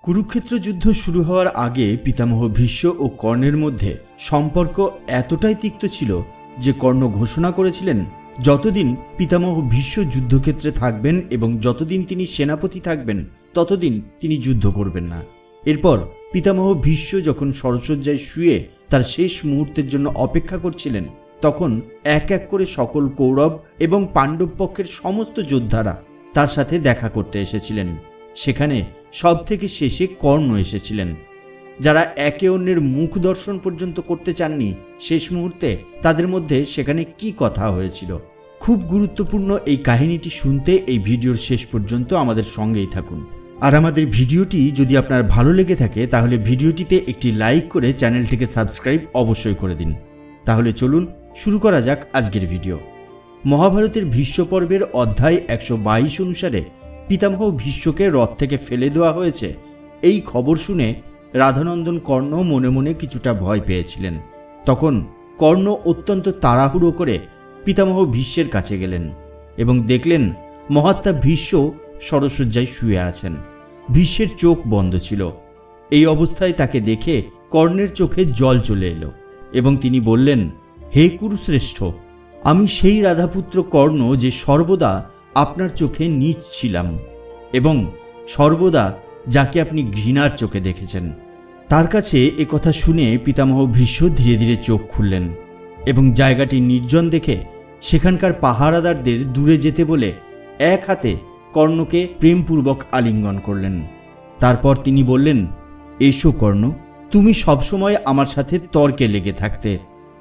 কুরুক্ষেত্র যুদ্ধ শুরু হওয়ার আগে পিতামহ ভীষ্ম ও কর্ণের মধ্যে সম্পর্ক এতটাই তিক্ত ছিল যে কর্ণ ঘোষণা করেছিলেন যতদিন পিতামহ ভীষ্ম যুদ্ধক্ষেত্রে থাকবেন এবং যতদিন তিনি সেনাপতি থাকবেন ততদিন তিনি যুদ্ধ করবেন না। এরপর পিতামহ ভীষ্ম যখন শরশয্যায় শুয়ে তার শেষ মুহূর্তের জন্য অপেক্ষা করছিলেন তখন এক এক করে সকল কৌরব এবং পাণ্ডব পক্ষের সমস্ত যোদ্ধারা তার সাথে দেখা করতে এসেছিলেন। সেখানে সব থেকে শেষে কর্ণ এসেছিলেন। যারা একে অন্যের মুখ দর্শন পর্যন্ত করতে চাননি শেষ মুহূর্তে তাদের মধ্যে সেখানে কি কথা হয়েছিল, খুব গুরুত্বপূর্ণ এই কাহিনীটি শুনতে এই ভিডিওর শেষ পর্যন্ত আমাদের সঙ্গেই থাকুন। আর আমাদের ভিডিওটি যদি আপনার ভালো লেগে থাকে তাহলে ভিডিওটিতে একটি লাইক করে চ্যানেলটিকে সাবস্ক্রাইব অবশ্যই করে দিন। তাহলে চলুন শুরু করা যাক আজকের ভিডিও। মহাভারতের ভীষ্ম পর্বের অধ্যায় 122 অনুসারে পিতামহ ভীষ্মকে রথ থেকে ফেলে দেওয়া হয়েছে এই খবর শুনে রাধানন্দন কর্ণ মনে মনে কিছুটা ভয় পেয়েছিলেন। তখন কর্ণ অত্যন্ত তাড়াহুড়ো করে পিতামহ ভীষ্মের কাছে গেলেন এবং দেখলেন মহাত্মা ভীষ্ম শরশয্যায় শুয়ে আছেন। ভীষ্মের চোখ বন্ধ ছিল। এই অবস্থায় তাকে দেখে কর্ণের চোখে জল চলে এলো এবং তিনি বললেন, হে কুরুশ্রেষ্ঠ, আমি সেই রাধাপুত্র কর্ণ যে সর্বদা আপনার চোখে নীচ ছিলাম এবং সর্বদা যাকে আপনি ঘৃণার চোখে দেখেছেন। তার কাছে এ কথা শুনে পিতামহ ভীষ্ম ধীরে ধীরে চোখ খুললেন এবং জায়গাটি নির্জন দেখে সেখানকার পাহারাদারদের দূরে যেতে বলে এক হাতে কর্ণকে প্রেমপূর্বক আলিঙ্গন করলেন। তারপর তিনি বললেন, এসো কর্ণ, তুমি সবসময় আমার সাথে তর্কে লেগে থাকতে,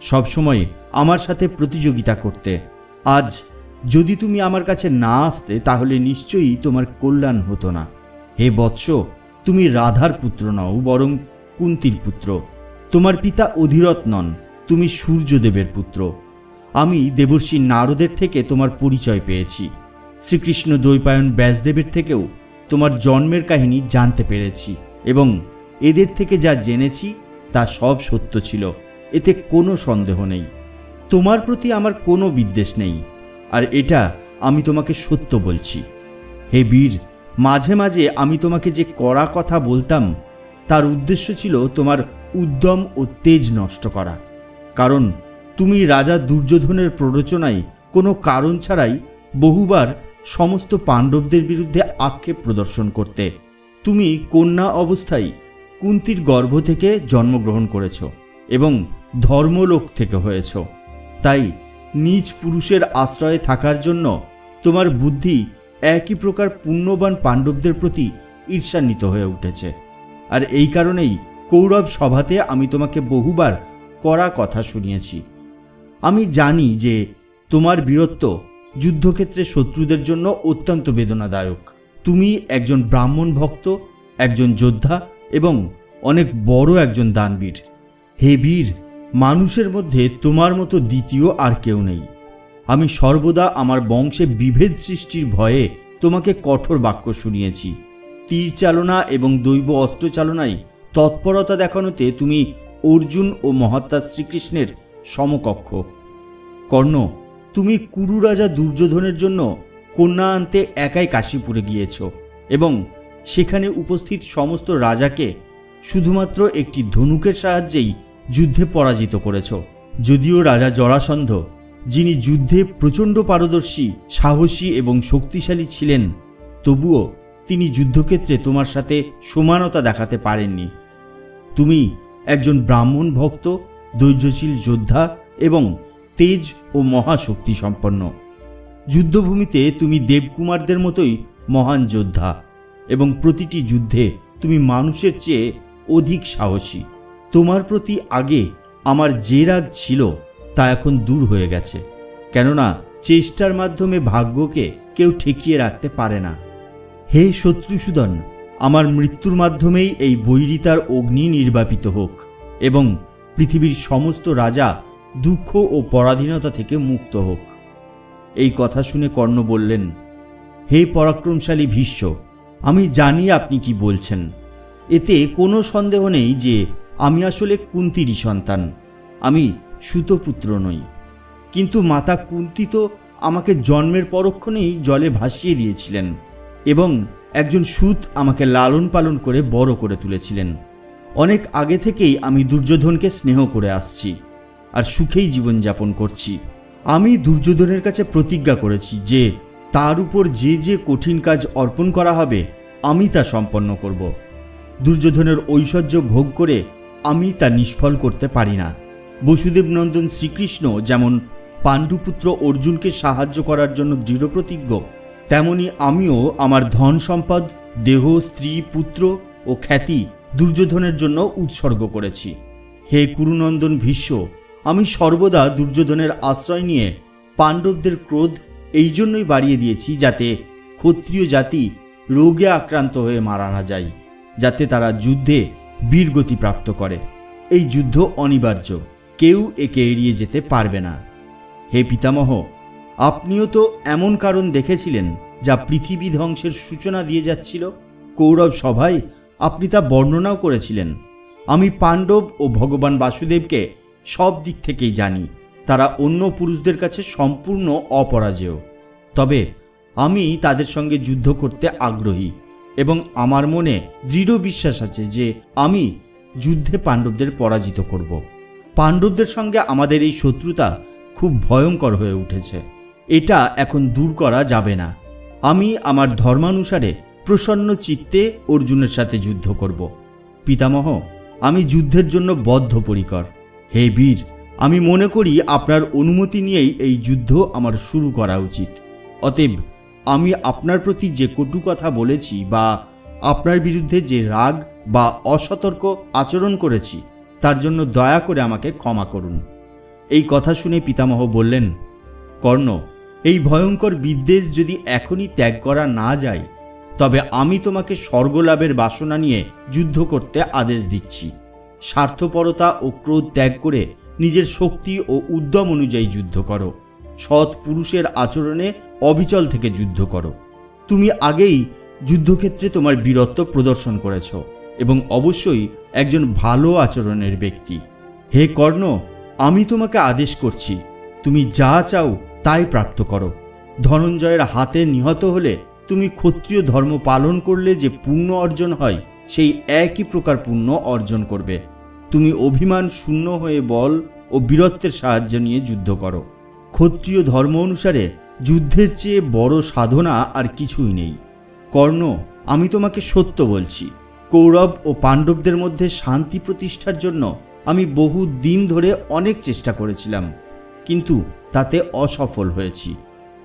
সবসময় আমার সাথে প্রতিযোগিতা করতে। আজ যদি তুমি আমার কাছে না আসতে তাহলে নিশ্চয়ই তোমার কল্যাণ হতো না। হে বৎস, তুমি রাধার পুত্র নও, বরং কুন্তির পুত্র। তোমার পিতা অধিরথ নন, তুমি সূর্যদেবের পুত্র। আমি দেবর্ষি নারদের থেকে তোমার পরিচয় পেয়েছি। শ্রীকৃষ্ণ দ্বৈপায়ন ব্যাসদেবের থেকেও তোমার জন্মের কাহিনী জানতে পেরেছি এবং এদের থেকে যা জেনেছি তা সব সত্য ছিল, এতে কোনো সন্দেহ নেই। তোমার প্রতি আমার কোনো বিদ্বেষ নেই, আর এটা আমি তোমাকে সত্য বলছি। হে বীর, মাঝে মাঝে আমি তোমাকে যে কড়া কথা বলতাম তার উদ্দেশ্য ছিল তোমার উদ্যম ও তেজ নষ্ট করা। কারণ তুমি রাজা দুর্যোধনের প্ররোচনায় কোনো কারণ ছাড়াই বহুবার সমস্ত পাণ্ডবদের বিরুদ্ধে আক্ষেপ প্রদর্শন করতে। তুমি কন্যা অবস্থায় কুন্তির গর্ভ থেকে জন্মগ্রহণ করেছ এবং ধর্মলোক থেকে হয়েছ। তাই নিজ পুরুষের আশ্রয়ে থাকার জন্য তোমার বুদ্ধি একই প্রকার পুণ্যবান পাণ্ডবদের প্রতি ঈর্ষান্বিত হয়ে উঠেছে। আর এই কারণেই কৌরব সভাতে আমি তোমাকে বহুবার কড়া কথা শুনিয়েছি। আমি জানি যে তোমার বীরত্ব যুদ্ধক্ষেত্রে শত্রুদের জন্য অত্যন্ত বেদনাদায়ক। তুমি একজন ব্রাহ্মণ ভক্ত, একজন যোদ্ধা এবং অনেক বড় একজন দানবীর। হে বীর, মানুষের মধ্যে তোমার মতো দ্বিতীয় আর কেউ নেই। আমি সর্বদা আমার বংশে বিভেদ সৃষ্টির ভয়ে তোমাকে কঠোর বাক্য শুনিয়েছি। তীর চালনা এবং দৈব অস্ত্র চালনায় তৎপরতা দেখানোতে তুমি অর্জুন ও মহাত্মা শ্রীকৃষ্ণের সমকক্ষ। কর্ণ, তুমি কুরু রাজা দুর্যোধনের জন্য কন্যা আনতে একাই কাশীপুরে গিয়েছ এবং সেখানে উপস্থিত সমস্ত রাজাকে শুধুমাত্র একটি ধনুকের সাহায্যেই যুদ্ধে পরাজিত করেছ। যদিও রাজা জরাসন্ধ, যিনি যুদ্ধে প্রচণ্ড পারদর্শী, সাহসী এবং শক্তিশালী ছিলেন, তবুও তিনি যুদ্ধক্ষেত্রে তোমার সাথে সমানতা দেখাতে পারেননি। তুমি একজন ব্রাহ্মণ ভক্ত, ধৈর্যশীল যোদ্ধা এবং তেজ ও মহাশক্তি সম্পন্ন। যুদ্ধভূমিতে তুমি দেবকুমারদের মতোই মহান যোদ্ধা এবং প্রতিটি যুদ্ধে তুমি মানুষের চেয়ে অধিক সাহসী। তোমার প্রতি আগে আমার যে রাগ ছিল তা এখন দূর হয়ে গেছে, কেননা চেষ্টার মাধ্যমে ভাগ্যকে কেউ ঠেকিয়ে রাখতে পারে না। হে শত্রুসূদন, আমার মৃত্যুর মাধ্যমেই এই বৈরিতার অগ্নি নির্বাপিত হোক এবং পৃথিবীর সমস্ত রাজা দুঃখ ও পরাধীনতা থেকে মুক্ত হোক। এই কথা শুনে কর্ণ বললেন, হে পরাক্রমশালী ভীষ্ম, আমি জানি আপনি কি বলছেন। এতে কোনো সন্দেহ নেই যে আমি আসলে কুন্তিরই সন্তান। আমি সুতপুত্র নই, কিন্তু মাতা কুন্তি তো আমাকে জন্মের পরক্ষণেই জলে ভাসিয়ে দিয়েছিলেন এবং একজন সূত আমাকে লালন পালন করে বড় করে তুলেছিলেন। অনেক আগে থেকেই আমি দুর্যোধনকে স্নেহ করে আসছি আর সুখেই জীবনযাপন করছি। আমি দুর্যোধনের কাছে প্রতিজ্ঞা করেছি যে তার উপর যে যে কঠিন কাজ অর্পণ করা হবে আমি তা সম্পন্ন করব। দুর্যোধনের ঐশ্বর্য ভোগ করে আমি তা নিষ্ফল করতে পারি না। বসুদেব নন্দন শ্রীকৃষ্ণ যেমন পাণ্ডুপুত্র অর্জুনকে সাহায্য করার জন্য দৃঢ় প্রতিজ্ঞ, তেমনি আমিও আমার ধন সম্পদ, দেহ, স্ত্রী, পুত্র ও খ্যাতি দুর্যোধনের জন্য উৎসর্গ করেছি। হে কুরুনন্দন ভীষ্ম, আমি সর্বদা দুর্যোধনের আশ্রয় নিয়ে পাণ্ডবদের ক্রোধ এই জন্যই বাড়িয়ে দিয়েছি যাতে ক্ষত্রিয় জাতি রোগে আক্রান্ত হয়ে মারা না যায়, যাতে তারা যুদ্ধে বীরগতি প্রাপ্ত করে। এই যুদ্ধ অনিবার্য, কেউ একে এড়িয়ে যেতে পারবে না। হে পিতামহ, আপনিও তো এমন কারণ দেখেছিলেন যা পৃথিবী ধ্বংসের সূচনা দিয়ে যাচ্ছিল। কৌরব সভায় আপনি তা বর্ণনাও করেছিলেন। আমি পাণ্ডব ও ভগবান বাসুদেবকে সব দিক থেকেই জানি। তারা অন্য পুরুষদের কাছে সম্পূর্ণ অপরাজেয়। তবে আমি তাদের সঙ্গে যুদ্ধ করতে আগ্রহী এবং আমার মনে দৃঢ় বিশ্বাস আছে যে আমি যুদ্ধে পাণ্ডবদের পরাজিত করব। পাণ্ডবদের সঙ্গে আমাদের এই শত্রুতা খুব ভয়ঙ্কর হয়ে উঠেছে। এটা এখন দূর করা যাবে না। আমি আমার ধর্মানুসারে প্রসন্ন চিত্তে অর্জুনের সাথে যুদ্ধ করব। পিতামহ, আমি যুদ্ধের জন্য বদ্ধপরিকর। হে বীর, আমি মনে করি আপনার অনুমতি নিয়েই এই যুদ্ধ আমার শুরু করা উচিত। অতএব আমি আপনার প্রতি যে কটু কথা বলেছি বা আপনার বিরুদ্ধে যে রাগ বা অসতর্ক আচরণ করেছি তার জন্য দয়া করে আমাকে ক্ষমা করুন। এই কথা শুনে পিতামহ বললেন, কর্ণ, এই ভয়ঙ্কর বিদ্বেষ যদি এখনই ত্যাগ করা না যায় তবে আমি তোমাকে স্বর্গলাভের বাসনা নিয়ে যুদ্ধ করতে আদেশ দিচ্ছি। স্বার্থপরতা ও ক্রোধ ত্যাগ করে নিজের শক্তি ও উদ্যম অনুযায়ী যুদ্ধ করো। সৎ পুরুষের আচরণে অবিচল থেকে যুদ্ধ করো। তুমি আগেই যুদ্ধক্ষেত্রে তোমার বীরত্ব প্রদর্শন করেছ এবং অবশ্যই একজন ভালো আচরণের ব্যক্তি। হে কর্ণ, আমি তোমাকে আদেশ করছি, তুমি যা চাও তাই প্রাপ্ত করো। ধনঞ্জয়ের হাতে নিহত হলে তুমি ক্ষত্রিয় ধর্ম পালন করলে যে পুণ্য অর্জন হয় সেই একই প্রকার পুণ্য অর্জন করবে। তুমি অভিমান শূন্য হয়ে বল ও বীরত্বের সাহায্য নিয়ে যুদ্ধ করো। ক্ষত্রিয় ধর্ম অনুসারে যুদ্ধের চেয়ে বড় সাধনা আর কিছুই নেই। কর্ণ, আমি তোমাকে সত্য বলছি, কৌরব ও পাণ্ডবদের মধ্যে শান্তি প্রতিষ্ঠার জন্য আমি বহু দিন ধরে অনেক চেষ্টা করেছিলাম, কিন্তু তাতে অসফল হয়েছি।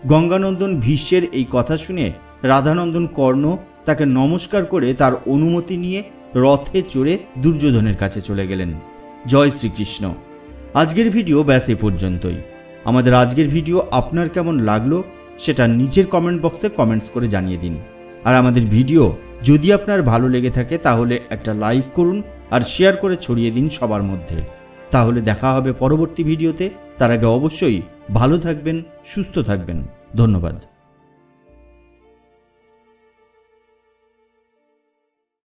গঙ্গানন্দন ভীষ্মের এই কথা শুনে রাধানন্দন কর্ণ তাকে নমস্কার করে তার অনুমতি নিয়ে রথে চড়ে দুর্যোধনের কাছে চলে গেলেন। জয় শ্রীকৃষ্ণ। আজকের ভিডিও ব্যাস এ পর্যন্তই। আমাদের আজকের ভিডিও আপনার কেমন লাগলো সেটা নিচের কমেন্ট বক্সে কমেন্টস করে জানিয়ে দিন। আর আমাদের ভিডিও যদি আপনার ভালো লেগে থাকে তাহলে একটা লাইক করুন আর শেয়ার করে ছড়িয়ে দিন সবার মধ্যে। তাহলে দেখা হবে পরবর্তী ভিডিওতে। তার আগে অবশ্যই ভালো থাকবেন, সুস্থ থাকবেন। ধন্যবাদ।